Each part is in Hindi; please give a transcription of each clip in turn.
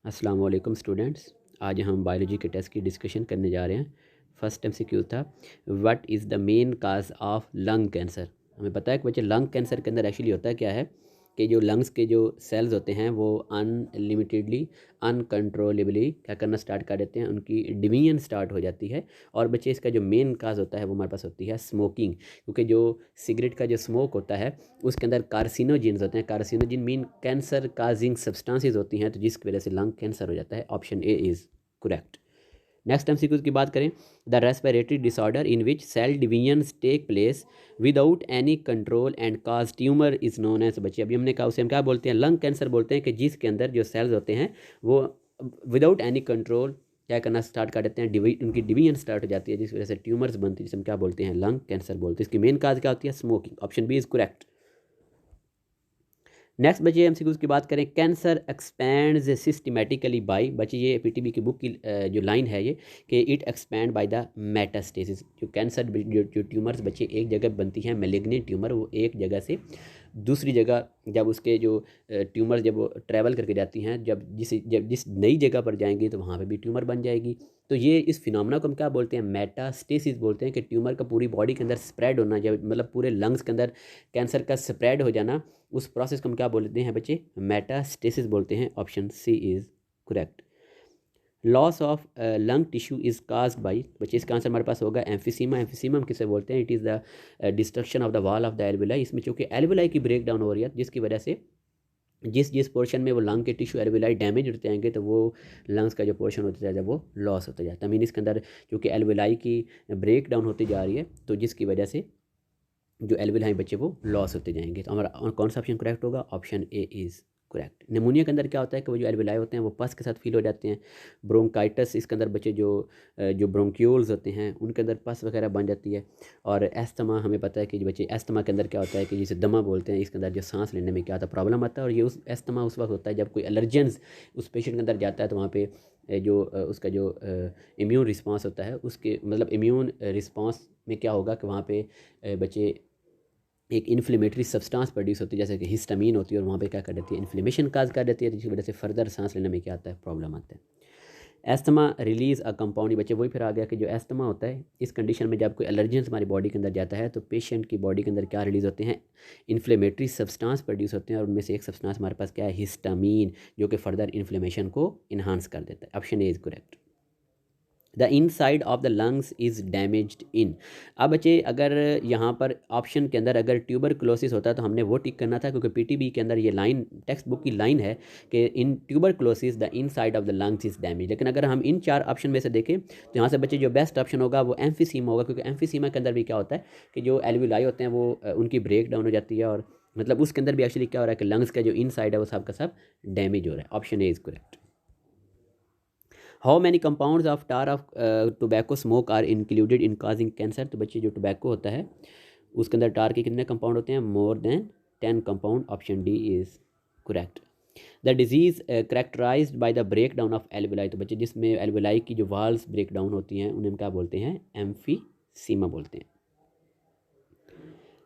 अस्सलाम वालेकुम स्टूडेंट्स। आज हम बायोलॉजी के टेस्ट की डिस्कशन करने जा रहे हैं। फर्स्ट MCQ था, what is the main cause of lung cancer. हमें पता है कि बच्चे लंग कैंसर के अंदर एक्चुअली होता है क्या है कि जो लंग्स के जो सेल्स होते हैं वो अनलिमिटेडली अनकंट्रोलेबली क्या करना स्टार्ट कर देते हैं, उनकी डिवीजन स्टार्ट हो जाती है। और बच्चे इसका जो मेन काज होता है वो हमारे पास होती है स्मोकिंग, क्योंकि जो सिगरेट का जो स्मोक होता है उसके अंदर कार्सिनोजिन्स होते हैं। कार्सिनोजिन मीन कैंसर काजिंग सब्सटेंसेस होती हैं, तो जिसकी वजह से लंग कैंसर हो जाता है। Option A is correct. Next MCQ की बात करें, the respiratory disorder in which cell divisions take place without any control and cause tumour is known as. बच्चे अभी हमने कहा, उसे हम क्या बोलते हैं, लंग कैंसर बोलते हैं, कि जिसके अंदर जो सेल्स होते हैं वो विदाउट एनी कंट्रोल क्या करना स्टार्ट कर देते हैं, उनकी डिवीजन स्टार्ट हो जाती है, जिस वजह से ट्यूमर्स बनती है, जिसे हम क्या बोलते हैं, लंग कैंसर बोलते हैं। इसकी मेन काज क्या होती है, smoking. Option B is correct. Next बच्चे MCQs की बात करें, कैंसर एक्सपैंड्स सिस्टमेटिकली बाय। बच्चे ये PTB की बुक की जो लाइन है ये, कि it expand by the metastasis. जो कैंसर जो ट्यूमर्स बच्चे एक जगह बनती हैं, मेलिग्नेंट ट्यूमर, वो एक जगह से दूसरी जगह जब उसके जो ट्यूमर जब वो ट्रैवल करके जाती हैं, जब जिस नई जगह पर जाएंगी तो वहाँ पे भी ट्यूमर बन जाएगी। तो ये इस फिनोमेना को हम क्या बोलते हैं, मेटास्टेसिस बोलते हैं, कि ट्यूमर का पूरी बॉडी के अंदर स्प्रेड होना, जब मतलब पूरे लंग्स के अंदर कैंसर का स्प्रेड हो जाना, उस प्रोसेस को हम क्या बोलते हैं बच्चे, मेटास्टेसिस बोलते हैं। Option C is correct. Loss of lung tissue is caused by. बच्चे इसका आंसर हमारे पास होगा एम्फीसीमा। एम्फीसीमा हम किसे बोलते हैं, it is the destruction of the wall of the alveoli. इसमें चूँकि एल्विलाई की ब्रेक डाउन हो रही है, जिसकी वजह से जिस जिस पोर्शन में वो लंग के टिश्यू एल्विलाई डैमेज होते जाएंगे, तो वो लंग्स का जो पोर्शन होता जाएगा वो लॉस होता जाता है। मीन इसके अंदर चूँकि एल्विलाई की ब्रेक डाउन होती जा रही है, तो जिसकी वजह से जो एल्विलाई बच्चे वो लॉस होते जाएंगे। तो हमारा कौन सा ऑप्शन करेक्ट होगा, option A is correct. Pneumonia के अंदर क्या होता है कि वो जो एल्विलाई होते हैं वो पस के साथ फील हो जाते हैं। ब्रोंकाइटिस, इसके अंदर बच्चे जो ब्रोंक्यूल्स होते हैं उनके अंदर पस वगैरह बन जाती है। और एस्थमा, हमें पता है कि जो बच्चे एस्थमा के अंदर क्या होता है कि जिसे दमा बोलते हैं, इसके अंदर जो सांस लेने में क्या होता है, प्रॉब्लम आता है। और ये उस एस्थमा उस वक्त होता है जब कोई एलर्जेंस उस पेशेंट के अंदर जाता है, तो वहाँ पे उसका जो इम्यून रिस्पॉन्स होता है, उसके मतलब इम्यून रिस्पॉन्स में क्या होगा कि वहाँ पे बच्चे एक इन्फ्लेमेटरी सब्सटेंस प्रोड्यूस होती है, जैसे कि हिस्टामीन होती है, और वहाँ पे क्या कर देती है, इन्फ्लेमेशन काज कर देती है, जिसकी वजह से फर्दर सांस लेने में क्या आता है, प्रॉब्लम आता है। Asthma release a compound. बच्चे वही फिर आ गया कि जो एस्थमा होता है, इस कंडीशन में जब कोई एलर्जेंस हमारी बॉडी के अंदर जाता है, तो पेशेंट की बॉडी के अंदर क्या रिलीज़ होते हैं, इन्फ्लेमेटरी सब्सटेंस प्रोड्यूस होते हैं, और उनमें से एक सब्सटेंस हमारे पास क्या है, हिस्टामीन, जो कि फर्दर इन्फ्लेमेशन को इन्हांस कर देता है। Option A is correct. The inside of the lungs is damaged in. अब बच्चे अगर यहाँ पर ऑप्शन के अंदर अगर ट्यूबरकुलोसिस होता है तो हमने वो टिक करना था, क्योंकि PTB के अंदर ये लाइन टेक्स्ट बुक की लाइन है कि in tuberculosis the inside of the lungs is damage. लेकिन अगर हम इन चार ऑप्शन में से देखें तो यहाँ से बच्चे जो बेस्ट ऑप्शन होगा वो एम्फीसीमा होगा, क्योंकि एम्फीसीमा के अंदर भी क्या होता है कि जो एल्विलाई होते हैं वो उनकी ब्रेक डाउन हो जाती है, और मतलब उसके अंदर भी एक्चुअली क्या हो रहा है कि लंग्स का जो इन साइड है वो सब का सब डैमेज हो रहा है। Option A is correct. How many compounds of tar of tobacco smoke are included in causing cancer. तो बच्चे जो टोबैको होता है उसके अंदर टार के कितने कंपाउंड होते हैं, more than 10 compound. Option D is correct. The disease characterised by the break down of alveoli. तो बच्चे जिसमें एल्विलाई की जो वाल्स ब्रेक डाउन होती हैं उन्हें हम क्या बोलते हैं, एम्फीसीमा बोलते हैं।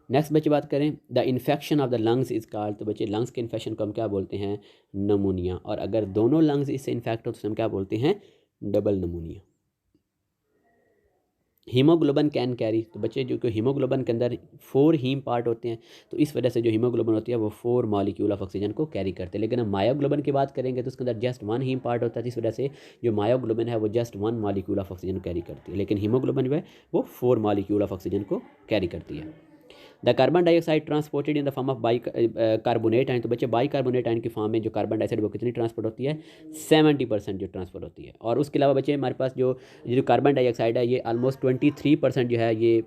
नेक्स्ट बच्चे बात करें, the infection of the lungs is called. तो बच्चे लंग्स के इन्फेक्शन को हम क्या बोलते हैं, नमूनिया। और अगर दोनों लंग्स इससे इन्फेक्ट हो तो हम क्या बोलते हैं, डबल नमूनिया। Haemoglobin can carry. तो बच्चे जो कि हीमोग्लोबिन के अंदर 4 हीम पार्ट होते हैं, तो इस वजह से जो हीमोग्लोबिन होती है वो 4 मॉलिक्यूल ऑफ ऑक्सीजन को कैरी करते हैं। लेकिन हम मायोग्लोबिन की बात करेंगे तो उसके अंदर जस्ट 1 हीम पार्ट होता है, इस वजह से जो मायोग्लोबिन है वो just 1 molecule of oxygen carry करती है, लेकिन हीमोग्लोबिन जो है वो 4 मॉलिक्यूल ऑफ ऑक्सीजन को कैरी करती है। The carbon dioxide transported in the form of by carbonate ion. तो बच्चे बाई कार्बोनेट आयन की फॉर्म में जो कार्बन डाइऑक्साइड वो कितनी ट्रांसपोर्ट होती है, 70% जो ट्रांसफर होती है। और उसके अलावा बच्चे हमारे पास जो जो कार्बन डाइऑक्साइड है ये ऑलमोस्ट 23% जो है ये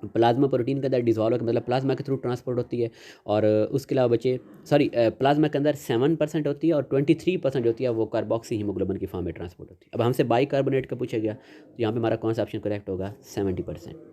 प्लाज्मा प्रोटीन के अंदर डिजॉल्व होकर, मतलब प्लाज्मा के थ्रू ट्रांसपोर्ट होती है। और उसके अलावा बच्चे प्लाज्मा के अंदर 7% होती है, और 23% होती है वो कार्बोक्सी हीमोग्लोबिन की फॉर्म में ट्रांसपोर्ट होती है। अब हमसे बाई कार्बोनेट का पूछा गया, तो यहाँ पे हमारा कौन सा ऑप्शन करेक्ट होगा, 70%।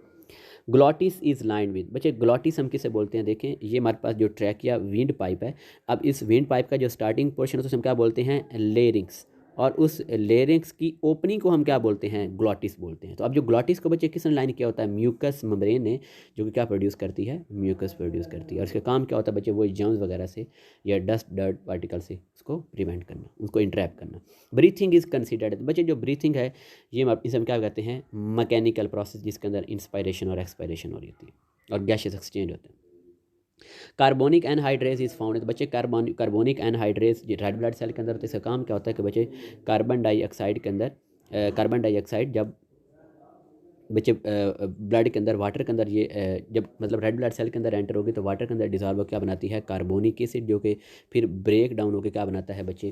Glottis is line with. बच्चे ग्लॉटिस हम किसे बोलते हैं, देखें ये हमारे पास जो ट्रैकिया विंड पाइप है। अब इस विंड पाइप का जो स्टार्टिंग पोर्शन है उसे हम क्या बोलते हैं, लेरिंग्स। और उस लेरिंक्स की ओपनिंग को हम क्या बोलते हैं, ग्लॉटिस बोलते हैं। तो अब जो ग्लॉटिस को बच्चे किसने लाइन किया होता है, म्यूकस मेम्ब्रेन ने, जो कि क्या प्रोड्यूस करती है, म्यूकस प्रोड्यूस करती है। और इसका काम क्या होता है बच्चे, वो जर्म्स वगैरह से या डस्ट डर्ट पार्टिकल से उसको प्रिवेंट करना, उसको इंट्रैप करना। ब्रीथिंग इज़ कंसिडर्ड, बच्चे जो ब्रीथिंग है ये इसे हम क्या कहते हैं, मैकेनिकल प्रोसेस जिसके अंदर इंस्पायरेशन और एक्सपायरेशन हो रही होती है और गैसेस एक्सचेंज होते हैं। कार्बोनिक एनहाइड्रेज इज़ फाउंड, तो बच्चे carbonic anhydrase red blood cell के अंदर, तो इसका काम क्या होता है कि बच्चे कार्बन डाइऑक्साइड के अंदर कार्बन डाइऑक्साइड जब बच्चे ब्लड के अंदर, वाटर के अंदर ये जब मतलब रेड ब्लड सेल के अंदर एंटर होगी तो वाटर के अंदर डिजॉल्व क्या बनाती है, कार्बोनिक एसिड, जो कि फिर ब्रेक डाउन होकर क्या बनाता है बच्चे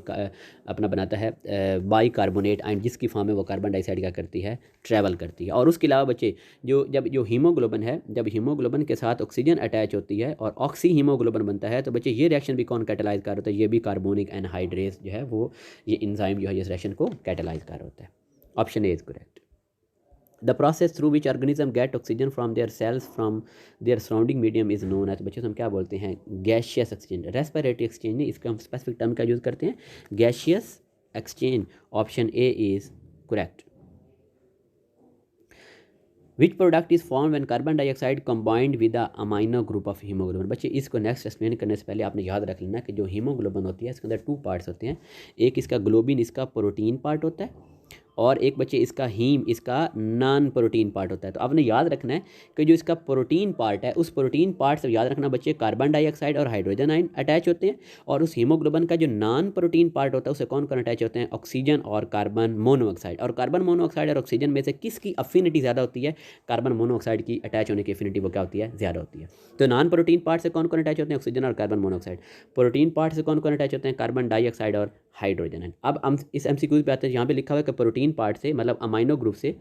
अपना बनाता है बाई कार्बोनेट आयन, जिसकी फॉर्म में वो कार्बन डाइऑक्साइड क्या करती है, ट्रैवल करती है। और उसके अलावा बच्चे जो हीमोग्लोबिन है, जब हीमोग्लोबिन के साथ ऑक्सीजन अटैच होती है और ऑक्सी हीमोग्लोबिन बनता है, तो बच्चे ये रिएक्शन भी कौन कैटेलाइज कर होता है, ये भी कार्बोनिक एनहाइड्रेज जो है वो, ये इंजाइम जो है इस रिएक्शन को कैटेलाइज कर होता है। Option A is correct. The process through which organism get oxygen from their cells from their surrounding medium is known as, बच्चों हम क्या बोलते हैं, गैशियस एक्सचेंज, रेस्पिरेटरी एक्सचेंज नहीं, इसका हम स्पेसिफिक टर्म का यूज़ करते हैं, gaseous exchange. Option A is correct. Which product is form when carbon dioxide combined with the amino group of haemoglobin. बच्चे इसको नेक्स्ट एक्सप्लेन करने से पहले आपने याद रख लेना कि जो हीमोग्लोबिन होती है इसके अंदर 2 पार्ट्स होते हैं, एक इसका ग्लोबिन, इसका प्रोटीन पार्ट होता है, और एक बच्चे इसका हीम, इसका नॉन प्रोटीन पार्ट होता है। तो आपने याद रखना है कि जो इसका प्रोटीन पार्ट है, उस प्रोटीन पार्ट से याद रखना बच्चे कार्बन डाइऑक्साइड और हाइड्रोजन आयन अटैच होते हैं, और उस हीमोग्लोबिन का जो नॉन प्रोटीन पार्ट होता है उसे कौन कौन अटैच होते हैं, ऑक्सीजन और कार्बन मोनोऑक्साइड। और कार्बन मोनोऑक्साइड और ऑक्सीजन में से किसकी अफिनिटी ज़्यादा होती है, कार्बन मोनोऑक्साइड की अटैच होने की अफिनिटी वो क्या होती है, ज़्यादा होती है। तो नॉन प्रोटीन पार्ट से कौन कौन अटैच होते हैं, ऑक्सीजन और कार्बन मोनोऑक्साइड। प्रोटीन पार्ट से कौन कौन अटैच होते हैं, कार्बन डाइऑक्साइड और हाइड्रोजन है। अब हम इस एमसीक्यूज पे आते हैं, यहाँ पे लिखा हुआ है कि प्रोटीन पार्ट से मतलब अमाइनो ग्रुप से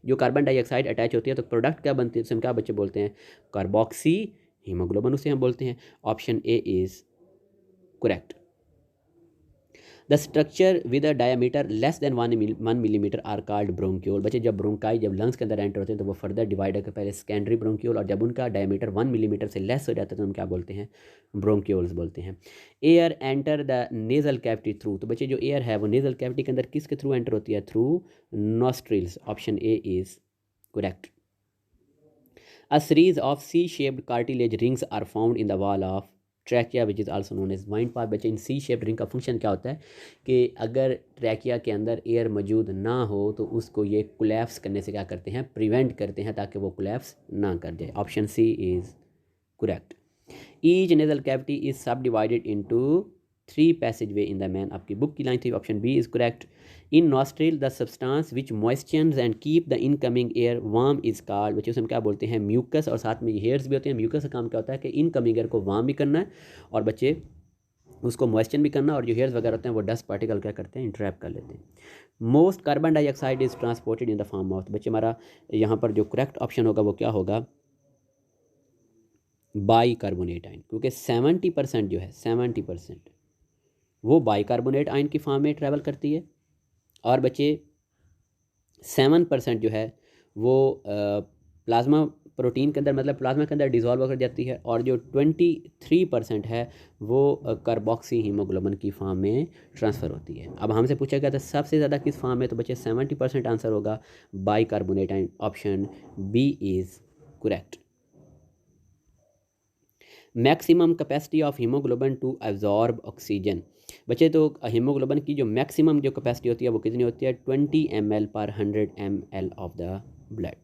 जो कार्बन डाइऑक्साइड अटैच होती है तो प्रोडक्ट क्या बनती है, उसे हम क्या बच्चे बोलते हैं, कार्बोक्सी हीमोग्लोबिन उसे हम बोलते हैं। Option A is correct. The structure with a diameter less than 1 millimetre are called bronchiole. बच्चे जब ब्रोंकाई जब लंग्स के अंदर एंटर होते हैं तो वो फर्दर डिवाइड होकर पहले सेकेंडरी ब्रोंक्यूल, और जब उनका डायमीटर 1 मिलीमीटर से लेस हो जाता है तो हम क्या बोलते हैं, ब्रोंक्यूल्स बोलते हैं। Air enter the nasal cavity through, तो बच्चे जो एयर है वो नेजल कैविटी के अंदर किसके थ्रू एंटर होती है, through nostrils. Option A is correct. A series of C-shaped cartilage rings are found in the wall of trachea which is also known as wind pipe. बच्चे इन सी शेप्ड रिंग का फंक्शन क्या होता है कि अगर ट्रैकिया के अंदर एयर मौजूद ना हो तो उसको ये कोलैप्स करने से क्या करते हैं, प्रिवेंट करते हैं ताकि वो कोलैप्स ना कर जाए। Option C is correct. Each nasal cavity is subdivided into 3 passageway in the man, आपकी बुक की लाइन थी। Option B is correct. In nostril the substance which moistures and keep the incoming air warm is called, बच्चे हम क्या बोलते हैं, म्यूकस। और साथ में हेयर्स भी होते हैं। म्यूकस का काम क्या होता है कि इनकमिंग एयर को वार्म भी करना है और बच्चे उसको मॉइस्चर भी करना, और जो हेयर्स वगैरह होते हैं वो डस्ट पार्टिकल क्या करते हैं, इंट्रैप कर लेते हैं। Most carbon dioxide is transported in the form of, बच्चे हमारा यहाँ पर जो करेक्ट ऑप्शन होगा वो क्या होगा, बाई कार्बोनेट आयन, क्योंकि 70% जो है 70% वो बाई कार्बोनेट आयन की फॉर्म में ट्रैवल करती है, और बच्चे 7% जो है वो प्लाज्मा प्रोटीन के अंदर मतलब प्लाज्मा के अंदर डिजॉल्व होकर जाती है, और जो 23% है वो कार्बोक्सी हीमोग्लोबिन की फॉर्म में ट्रांसफ़र होती है। अब हमसे पूछा गया था सबसे ज़्यादा किस फॉर्म में, तो बच्चे 70% आंसर होगा bicarbonate ion. Option B is correct. Maximum capacity of haemoglobin to absorb oxygen, बच्चे तो हीमोग्लोबिन की जो मैक्सिमम जो कैपेसिटी होती है वो कितनी होती है, 20 ml पर 100 ml of the blood.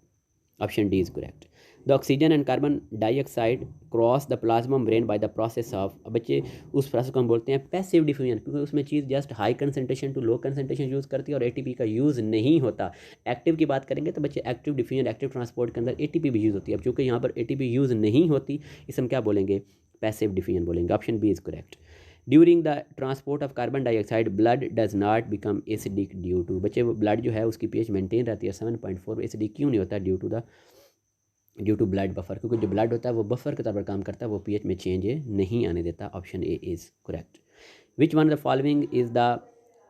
Option D is correct. The oxygen and carbon dioxide cross the plasma membrane by the process of, बच्चे उस प्रोसेस को हम बोलते हैं पैसिव डिफ्यूजन, क्योंकि उसमें चीज़ just high concentration to low concentration use करती है और एटीपी का यूज़ नहीं होता। एक्टिव की बात करेंगे तो बच्चे एक्टिव डिफ्यूजन, एक्टिव ट्रांसपोर्ट के अंदर एटीपी भी यूज़ होती है। अब चूँकि यहाँ पर एटीपी यूज़ नहीं होती, इसे हम क्या बोलेंगे, पैसिव डिफ्यूजन बोलेंगे। Option B is correct. During the transport of carbon dioxide blood does not become acidic due to, बच्चे वो ब्लड जो है उसकी पीएच मेंटेन रहती है 7.4, एसिडिक क्यों नहीं होता, ड्यू टू ब्लड बफर, क्योंकि जो ब्लड होता है वो बफर के तौर पर काम करता है, वो पीएच में चेंज नहीं आने देता। Option A is correct. Which one of the following is the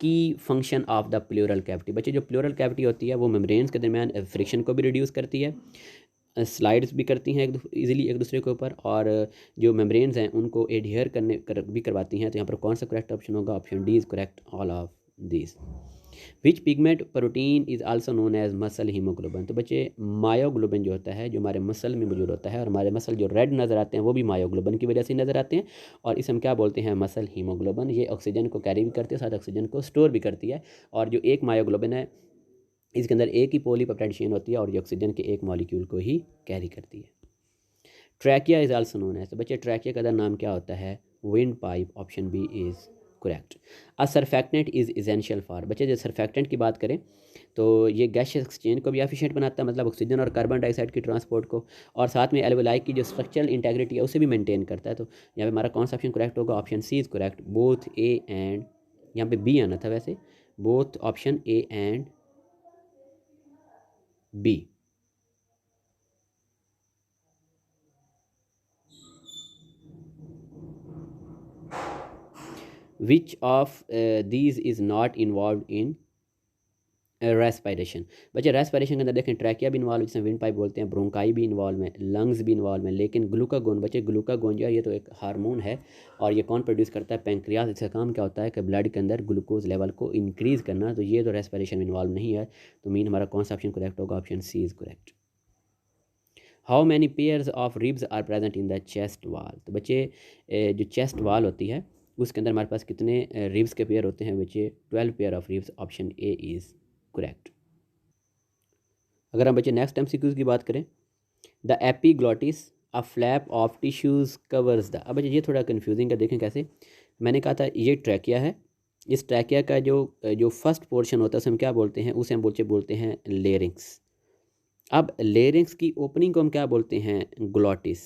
key function of the pleural cavity, बच्चे जो प्लूरल कैविटी होती है वो मेम्ब्रेन्स के दरमियान फ्रिक्शन को भी रिड्यूस करती है, स्लाइड्स भी करती हैं इजीली एक दूसरे के ऊपर, और जो मेम्ब्रेन्स हैं उनको एडहियर भी करवाती हैं। तो यहाँ पर कौन सा करेक्ट ऑप्शन होगा, option D is correct, all of this. Which pigment protein is also known as muscle haemoglobin. तो बच्चे मायोग्लोबिन जो होता है जो हमारे मसल में मौजूद होता है, और हमारे मसल जो रेड नज़र आते हैं वो भी मायोग्लोबिन की वजह से नज़र आते हैं, और इसे हम क्या बोलते हैं, मसल हीमोग्लोबिन। ये ऑक्सीजन को कैरी भी करती है, साथ ऑक्सीजन को स्टोर भी करती है। और जो एक मायोग्लोबिन है इसके अंदर एक ही पॉलीपेप्टाइड चेन होती है और ये ऑक्सीजन के एक मॉलिक्यूल को ही कैरी करती है। ट्रैकिया इज आल्सो नोन है, तो बच्चे ट्रैकिया का नाम क्या होता है, wind pipe. Option B is correct. A surfactant is essential for, बच्चे जो सरफेक्टेंट की बात करें तो ये गैस एक्सचेंज को भी एफिशिएंट बनाता है, मतलब ऑक्सीजन और कार्बन डाइऑक्साइड की ट्रांसपोर्ट को, और साथ में एल्वेलाई की जो स्ट्रक्चरल इंटेग्रिटी है उसे भी मेंटेन करता है। तो यहाँ पे हमारा कौन सा ऑप्शन करेक्ट होगा, option C is correct, both A and, यहाँ पे बी आना था वैसे, both option A and B. Which of these is not involve in respiration. बच्चे रेस्पायरेशन के अंदर देखें ट्रैकिया भी इन्वॉल्व, जिसमें विंड पाइप बोलते हैं, ब्रोंकाई भी इन्वॉल्व है, लंग्स भी इन्वॉल्व है, लेकिन ग्लूकागोन, बच्चे ग्लूकागोन जो है ये तो एक हार्मोन है, और ये कौन प्रोड्यूस करता है, पेंक्रियाज। इसका काम क्या होता है कि ब्लड के अंदर ग्लूकोज लेवल को इंक्रीज़ करना, तो ये तो रेस्पायरेशन में इन्वॉल्व नहीं है। तो मीन हमारा कौन सा ऑप्शन करेक्ट होगा, option C is correct. How many pairs of ribs are present in the chest wall. तो बच्चे जो चेस्ट वाल होती है उसके अंदर हमारे पास कितने रिब्स के पेयर होते हैं, बच्चे 12 pair of ribs. Option A is correct. अगर हम बच्चे नेक्स्ट एमसीक्यूज़ की बात करें, the epiglottis a flap of tissues covers the. अब बच्चे ये थोड़ा कन्फ्यूजिंग है, देखें कैसे। मैंने कहा था ये ट्रैकिया है, इस ट्रैकिया का जो जो फर्स्ट पोर्शन होता है उसे हम क्या बोलते हैं, उसे हम बोलते हैं लेरिंग्स। अब लेरिंग्स की ओपनिंग को हम क्या बोलते हैं, ग्लॉटिस।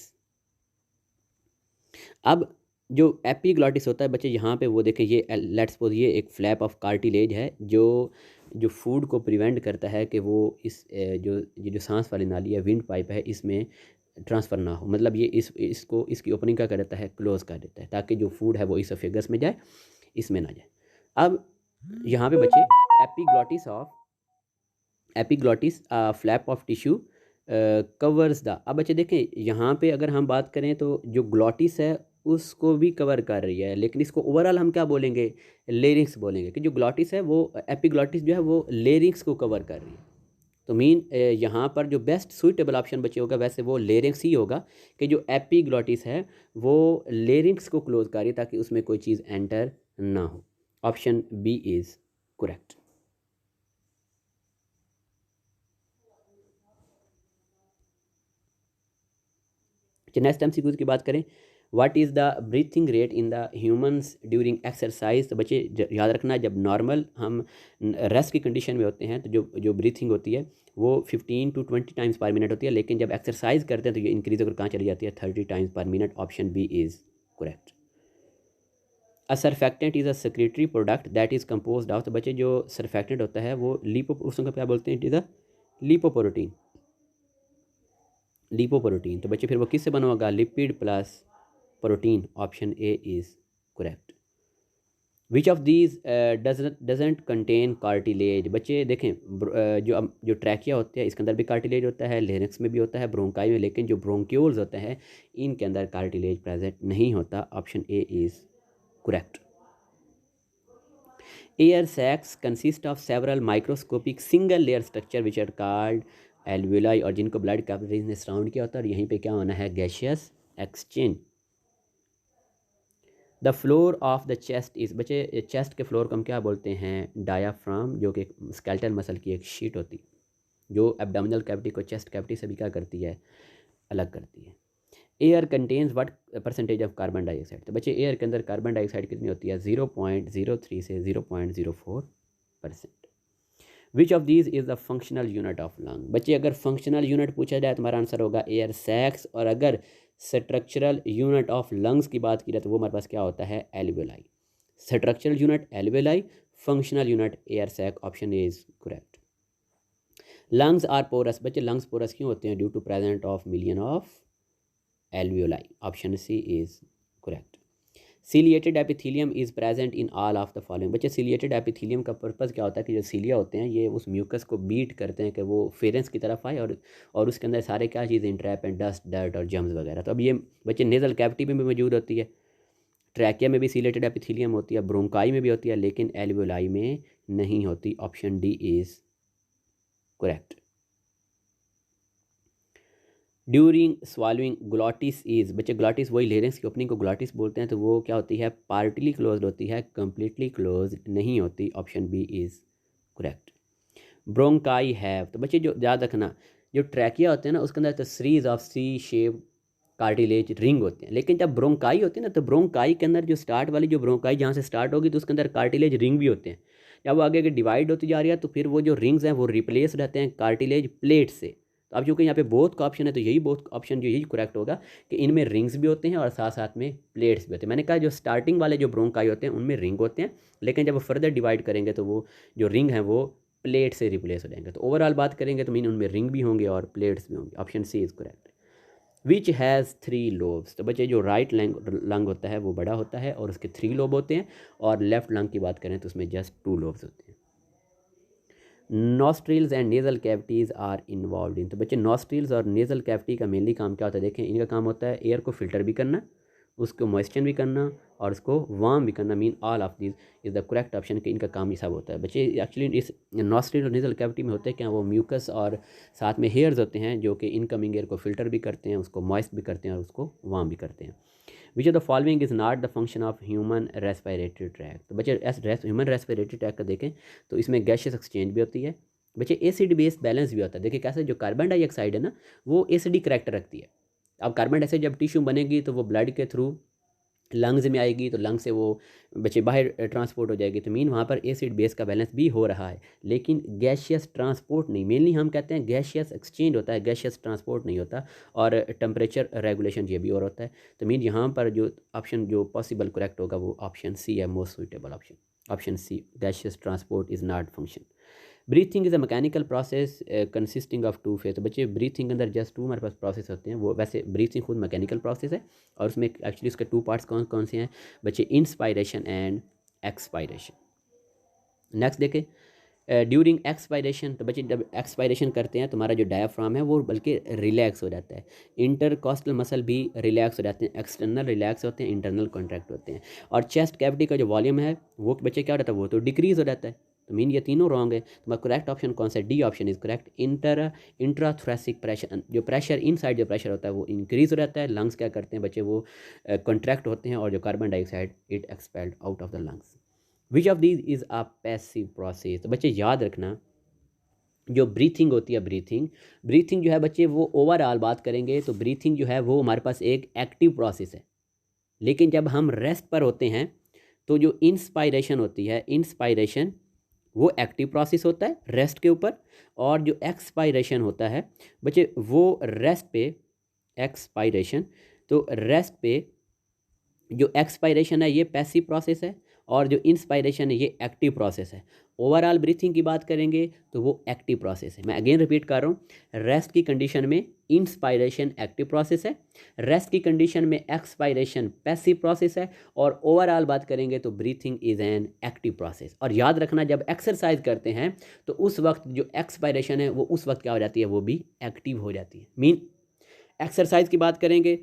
अब जो एपीग्लॉटिस होता है बच्चे, यहाँ पे वो देखें, ये लेट्स सपोज ये एक फ्लैप ऑफ कार्टिलेज है जो जो फूड को प्रिवेंट करता है कि वो इस जो ये जो सांस वाली नाली है, विंड पाइप है, इसमें ट्रांसफ़र ना हो। मतलब ये इसको इसकी ओपनिंग क्या कर देता है, क्लोज कर देता है, ताकि जो फूड है वो इसोफेगस में जाए, इसमें ना जाए। अब यहाँ पे बच्चे epiglottis flap of tissue covers the. अब बच्चे देखें यहाँ पे अगर हम बात करें तो जो ग्लॉटिस है उसको भी कवर कर रही है, लेकिन इसको ओवरऑल हम क्या बोलेंगे, लेरिंग्स बोलेंगे, कि जो ग्लॉटिस है वो एपीग्लॉटिस जो है वो लेरिंग्स को कवर कर रही है। तो मीन यहाँ पर जो बेस्ट सुइटेबल ऑप्शन बच्चे होगा वैसे वो लेरिंग्स ही होगा, कि जो एपीग्लॉटिस है वो लेरिंग्स को क्लोज कर रही है ताकि उसमें कोई चीज़ एंटर ना हो। Option B is correct. Next MCQs की बात करें, what is the breathing rate in the humans during exercise. तो बच्चे याद रखना, जब नॉर्मल हम रेस्ट की कंडीशन में होते हैं तो जो जो ब्रीथिंग होती है वो 15 to 20 टाइम्स पर मिनट होती है, लेकिन जब एक्सरसाइज करते हैं तो ये इंक्रीज होकर कहाँ चली जाती है, 30 times per minute. Option B is correct. A surfactant is a secretory product that is compose of. तो बच्चे जो सरफेक्टेंट होता है वो उसको क्या बोलते हैं, it is a lipoprotein. Lipoprotein, तो बच्चे फिर वो किससे बना होगा, lipid plus protein. Option A is correct. Which of these doesn't contain cartilage. बच्चे देखें जो ट्रैकिया होते हैं इसके अंदर भी कार्टिलेज होता है, लेरिक्स में भी होता है, ब्रोंकाई में, लेकिन जो ब्रोंक्यूल्स होते हैं इनके अंदर कार्टिलेज प्रेजेंट नहीं होता। Option A is correct. Air sacs consist of several microscopic single layer structure which are called alveoli, और जिनको ब्लड कैपिलरीज ने सराउंड किया होता है, और यहीं पे क्या होना है, gaseous exchange. The floor of the chest is. बच्चे चेस्ट के फ्लोर को हम क्या बोलते हैं, डायाफ्राम, जो कि स्केलेटल मसल की एक शीट होती है जो एब्डोमिनल कैविटी को चेस्ट कैविटी से भी क्या करती है, अलग करती है। Air contains what percentage of carbon dioxide. तो बच्चे एयर के अंदर कार्बन डाइऑक्साइड कितनी होती है, 0.03 से 0.04%। विच of these is the functional unit of lung. बच्चे अगर फंक्शनल यूनिट पूछा जाए तो हमारा आंसर होगा एयर सैक्स, और अगर स्ट्रक्चरल यूनिट ऑफ लंग्स की बात की जाए तो वो हमारे पास क्या होता है, alveoli. Structural unit alveoli, functional unit air sac. Option A is correct. Lungs are porous. बच्चे लंग्स पोरस क्यों होते हैं, due to present of million of alveoli. Option C is correct. Ciliated epithelium is present in all of the following. बच्चे सीलिएटेड एपिथीलियम का पर्पज़ क्या होता है कि जो सीलिया होते हैं ये उस म्यूकस को बीट करते हैं कि वो फेरेंस की तरफ आए, और उसके अंदर सारे क्या चीज़ें इंट्रैप हैं, डस्ट, डर्ट और जम्स वगैरह। तो अब ये बच्चे नेज़ल कैविटी में भी मौजूद होती है, ट्रैकिया में भी सीलेटेड एपिथेलियम होती है, ब्रोंकाई में भी होती है, लेकिन एल्वियोलाई में नहीं होती। Option D is correct. During swallowing glottis is, बच्चे ग्लॉटिस वही लेरेंस की ओपनिंग को ग्लॉटिस बोलते हैं, तो वो क्या होती है, पार्टली क्लोज होती है, कंप्लीटली क्लोज नहीं होती। Option B is correct. Bronchi have, तो बच्चे जो याद रखना, जो ट्रैकिया होते हैं ना उसके अंदर तो series of C shape cartilage ring होते हैं, लेकिन जब ब्रोंकाई होती है ना तो ब्रोंकाई के अंदर जो स्टार्ट वाली जो ब्रोंकाई जहाँ से स्टार्ट होगी तो उसके अंदर कार्टिलेज रिंग भी होते हैं। जब वो आगे आगे डिवाइड होती जा रही है तो फिर वो जो रिंग्स हैं वो रिप्लेस रहते हैं कार्टिलेज प्लेट से। तो अब चूँकि यहाँ पे बोथ का ऑप्शन है तो यही बोथ ऑप्शन जो यही करेक्ट होगा कि इनमें रिंग्स भी होते हैं और साथ साथ में प्लेट्स भी होते हैं। मैंने कहा जो स्टार्टिंग वाले जो ब्रोंकाई होते हैं उनमें रिंग होते हैं, लेकिन जब वो फर्दर डिवाइड करेंगे तो वो जो रिंग है वो प्लेट से रिप्लेस हो जाएंगे। तो ओवरऑल बात करेंगे तो मीन उनमें रिंग भी होंगे और प्लेट्स भी होंगे। Option C is correct. Which has 3 lobes, तो बच्चे जो राइट लंग होता है वो बड़ा होता है और उसके 3 लोब होते हैं, और लेफ्ट लंग की बात करें तो उसमें जस्ट 2 लोब्स होते हैं। Nostrils and nasal cavities are involve in, तो बच्चे नॉस्ट्रिल्स और नेज़ल कैविटी का मेनली काम क्या होता है, देखें इनका काम होता है एयर को फिल्टर भी करना, उसको मॉइस्चर भी करना और उसको वार्म भी करना। Mean all of this is the correct option कि इनका काम ये सब होता है। बच्चे एक्चुअली इस नॉस्ट्रिल और नेज़ल कैविटी में होते हैं क्या, वो म्यूकस और साथ में हेयर्स होते हैं जो कि इनकमिंग एयर को फिल्टर भी करते हैं, उसको मॉइस्ट भी करते हैं और उसको वार्म भी करते हैं। विच of the following is not the function of human respiratory tract, तो बच्चे ह्यूमन रेस्पिरेटरी ट्रैक का देखें तो इसमें गैशियस एक्सचेंज भी होती है, बच्चे एसिड बेस बैलेंस भी होता है। देखिए कैसे जो कार्बन डाइऑक्साइड है ना वो एसिडिक करैक्टर रखती है। अब कार्बन डाइऑक्साइड जब टिश्यू बनेगी तो वो ब्लड के थ्रू लंग्स में आएगी, तो लंग से वो बच्चे बाहर ट्रांसपोर्ट हो जाएगी, तो मीन वहाँ पर एसिड बेस का बैलेंस भी हो रहा है, लेकिन गैशियस ट्रांसपोर्ट नहीं। मेनली हम कहते हैं गैशियस एक्सचेंज होता है, गैशियस ट्रांसपोर्ट नहीं होता, और टेम्परेचर रेगुलेशन ये भी और होता है। तो मीन यहाँ पर जो ऑप्शन जो पॉसिबल करेक्ट होगा वो ऑप्शन सी है, most suitable option, option C, gaseous transport is not function. Breathing is a mechanical process consisting of 2 phase, तो बच्चे ब्रीथिंग के अंदर जस्ट 2 हमारे पास प्रोसेस होते हैं। वो वैसे ब्रीथिंग खुद मैकेनिकल प्रोसेस है और उसमें एक्चुअली उसके 2 पार्ट्स कौन कौन से हैं बच्चे, इंस्पायरेशन एंड एक्सपायरेशन। नेक्स्ट देखें ड्यूरिंग एक्सपायरेशन, तो बच्चे जब एक्सपायरेशन करते हैं तो हमारा जो डायाफ्राम है वो बल्कि रिलैक्स हो जाता है, इंटरकॉस्टल मसल भी रिलैक्स हो जाते हैं, एक्सटर्नल रिलैक्स होते हैं, इंटरनल कॉन्ट्रैक्ट होते हैं, और चेस्ट कैविटी का जो वॉल्यूम है वो बच्चे क्या हो जाता है, वो तो डिक्रीज हो जाता है। तो मीन ये तीनों रॉन्ग है, तो करेक्ट ऑप्शन कौन सा है, D option is correct. Intrathoracic pressure, जो प्रेशर इनसाइड जो प्रेशर होता है वो इंक्रीज हो जाता है, लंग्स क्या करते हैं बच्चे, वो कॉन्ट्रैक्ट होते हैं और जो carbon dioxide it expelled out of the lungs. Which of these is a passive process, तो बच्चे याद रखना जो ब्रीथिंग होती है, ब्रीथिंग जो है बच्चे वो ओवरऑल बात करेंगे तो ब्रीथिंग जो है वो हमारे पास एक एक्टिव प्रोसेस है, लेकिन जब हम रेस्ट पर होते हैं तो जो इंस्पायरेशन होती है, इंस्पायरेशन वो एक्टिव प्रोसेस होता है रेस्ट के ऊपर, और जो एक्सपायरेशन होता है बच्चे वो रेस्ट पे, एक्सपायरेशन, तो रेस्ट पे जो एक्सपायरेशन है ये पैसिव प्रोसेस है और जो इंस्पायरेशन है ये एक्टिव प्रोसेस है। ओवरऑल ब्रीथिंग की बात करेंगे तो वो एक्टिव प्रोसेस है। मैं अगेन रिपीट कर रहा हूँ, रेस्ट की कंडीशन में इंस्पायरेशन एक्टिव प्रोसेस है, रेस्ट की कंडीशन में एक्सपायरेशन पैसिव प्रोसेस है, और ओवरऑल बात करेंगे तो breathing is an active process. और याद रखना जब एक्सरसाइज करते हैं तो उस वक्त जो एक्सपायरेशन है वो उस वक्त क्या हो जाती है, वो भी एक्टिव हो जाती है। मीन एक्सरसाइज की बात करेंगे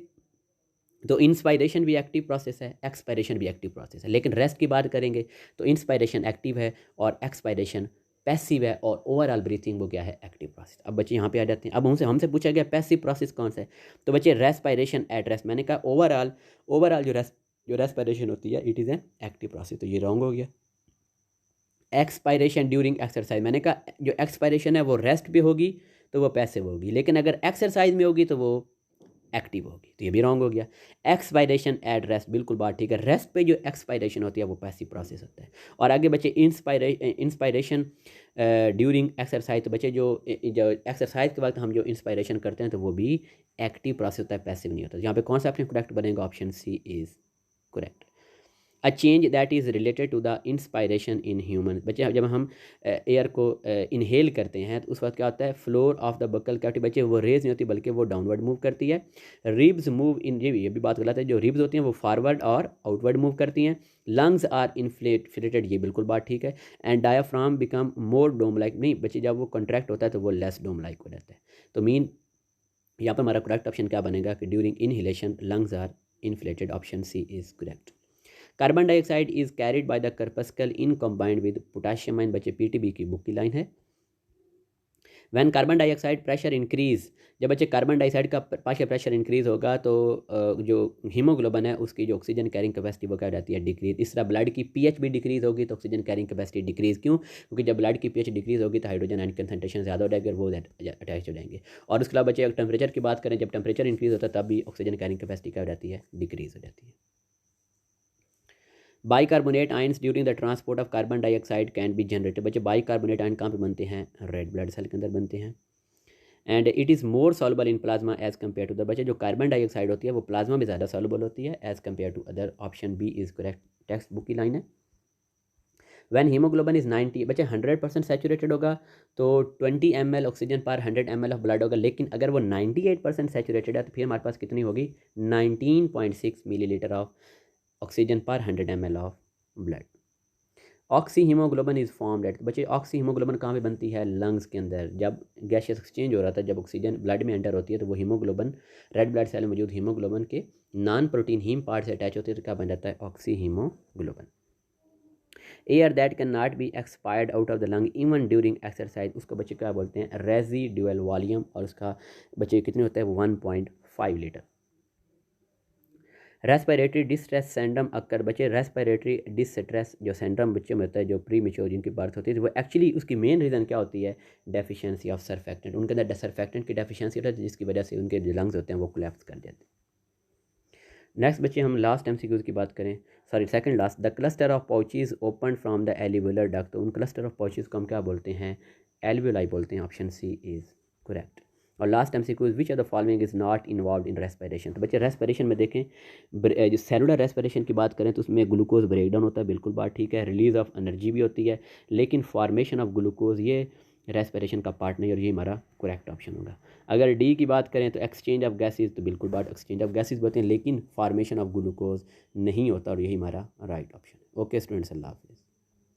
तो इंस्पायरेशन भी एक्टिव प्रोसेस है, एक्सपायरेशन भी एक्टिव प्रोसेस है, लेकिन रेस्ट की बात करेंगे तो इंस्पायरेशन एक्टिव है और एक्सपायरेशन पैसिव है, और ओवरऑल ब्रीथिंग वो क्या है, एक्टिव प्रोसेस। अब बच्चे यहाँ पे आ जाते हैं, अब हमसे पूछा गया पैसिव प्रोसेस कौन सा है, तो बच्चे रेस्पायरेशन एट रेस्ट। मैंने कहा ओवरऑल जो रेस्पायरेशन होती है it is an active process, तो ये रॉन्ग हो गया। एक्सपायरेशन ड्यूरिंग एक्सरसाइज, मैंने कहा जो एक्सपायरेशन है वो रेस्ट पे होगी तो वो पैसिव होगी, लेकिन अगर एक्सरसाइज में होगी तो वो एक्टिव होगी, तो ये भी रॉन्ग हो गया। एक्सपायरेशन एट रेस्ट, बिल्कुल बात ठीक है, रेस्ट पे जो एक्सपायरेशन होती है वो पैसिव प्रोसेस होता है। और आगे बच्चे इंस्पायरेशन ड्यूरिंग एक्सरसाइज, तो बच्चे जो एक्सरसाइज के वक्त हम जो इंस्पायरेशन करते हैं तो वो भी एक्टिव प्रोसेस होता है, पैसिव नहीं होता। यहाँ पे कौन सा ऑप्शन करेक्ट बनेगा, option C is correct. A change that is related to the inspiration in human, बच्चे जब हम एयर को इनहेल करते हैं तो उस वक्त क्या होता है, floor of the buccal cavity बच्चे वो रेज नहीं होती बल्कि वो डाउनवर्ड मूव करती है। रिब्स मूव इन, ये भी बात गलत है, जो रिब्स होती हैं वो फॉरवर्ड और आउटवर्ड मूव करती हैं। लंग्स आर इन्फ्लेटेड, ये बिल्कुल बात ठीक है। And diaphragm become more dome like, नहीं बच्चे जब वो कॉन्ट्रैक्ट होता है तो वो लेस डोम लाइक हो जाता है। तो मीन यहाँ पर हमारा करेक्ट ऑप्शन क्या बनेगा कि during inhalation lungs are inflated, option C is correct. Carbon dioxide is carried by the corpuscle in combined with potassium ion, बच्चे पीटीबी की बुक की लाइन है। When carbon dioxide pressure increase, जब बच्चे कार्बन डाइऑक्साइड का पार्शियल प्रेशर इंक्रीज होगा तो जो हीमोग्लोबिन है उसकी जो ऑक्सीजन कैरिंग कैपेसिटी वो क्या हो जाती है, डिक्रीज। इस तरह ब्लड की पीएच भी डिक्रीज होगी तो ऑक्सीजन कैरिंग कैपेसिटी डिक्रीज। क्यों? क्योंकि जब ब्लड की पीएच डिक्रीज होगी तो हाइड्रोजन आयन कंसंट्रेशन ज़्यादा हो जाएगी और वो अटैच हो जाएंगे। और उसके अलावा बच्चे अगर टेम्परेचर की बात करें, जब टेम्परेचर इंक्रीज होता है तब भी ऑक्सीजन कैरिंग कैपेसिटी क्या हो जाती है, डिक्रीज हो जाती है। Bicarbonate ions during the transport of carbon dioxide can be generated, बच्चे बाइकार्बोनेट आयन कहाँ पे बनते हैं, रेड ब्लड सेल के अंदर बनते हैं। And it is more soluble in plasma as compare to the, बच्चे जो कार्बन डाइऑक्साइड होती है वो प्लाज्मा में ज़्यादा सॉल्युबल होती है as compare to other. Option B is correct, text book की लाइन है। वैन हीमोग्लोबिन इज़ 90, बच्चे 100% सैचुरेटेड होगा तो 20 ml ऑक्सीजन पर 100 ml ऑफ ब्लड होगा, लेकिन अगर वो 98% सैचुरेटेड है तो फिर हमारे पास कितनी होगी, 19.6 मिलीलीटर ऑफ ऑक्सीजन पर 100 ml of blood. Oxy haemoglobin is formed at, बच्चे ऑक्सी हीमोग्लोबिन कहाँ पे बनती है, लंग्स के अंदर। जब गैसियस एक्सचेंज हो रहा था, जब ऑक्सीजन ब्लड में एंटर होती है तो वो हीमोग्लोबिन रेड ब्लड सेल में मौजूद हीमोग्लोबिन के नॉन प्रोटीन हीम पार्ट से अटैच होती है तो क्या बन जाता है, oxy haemoglobin. Air that can not be expired out of the lung even during exercise, उसको बच्चे क्या बोलते हैं, रेजिडुअल वॉल्यूम, और उसका बच्चे कितने होता है, 1.5 litre. Respiratory distress syndrome occur, बच्चे रेस्पिरेटरी डिस्ट्रेस जो सिंड्रोम बच्चे में होता है जो प्री मेच्योर जिनकी बर्थ होती है, तो वो एक्चुअली उसकी मेन रीज़न क्या होती है, डेफिशिएंसी ऑफ सरफेक्टेंट। उनके अंदर सरफेक्टेंट की डेफिशिएंसी होती है जिसकी वजह से उनके जो लंग्स होते हैं वो कोलैप्स कर जाते हैं। नेक्स्ट बच्चे हम लास्ट एमसीक्यूज़ की बात करें, sorry second last, the cluster of pouches open from the alveolar duct, तो उन क्लस्टर ऑफ पाउचेज को हम क्या बोलते हैं, एल्वियोलाई बोलते हैं। Option C is correct. और last MCQs, which of the following is not involve in respiration, तो बच्चे रेस्पिरेशन में देखें, जो सेलुलर रेस्पिरेशन की बात करें तो उसमें ग्लूकोज ब्रेकडाउन होता है, बिल्कुल बात ठीक है, रिलीज ऑफ एनर्जी भी होती है, लेकिन फॉर्मेशन ऑफ ग्लूकोज ये रेस्पिरेशन का पार्ट नहीं, और ये हमारा करेक्ट ऑप्शन होगा। अगर डी की बात करें तो एक्सचेंज ऑफ गैसेज, तो बिल्कुल बात एक्सचेंज ऑफ गैसेज बोलते हैं, लेकिन फॉर्मेशन ऑफ ग्लूकोज नहीं होता, और यही हमारा राइट ऑप्शन है। ओके स्टूडेंट्स, अल्लाह हाफिज़।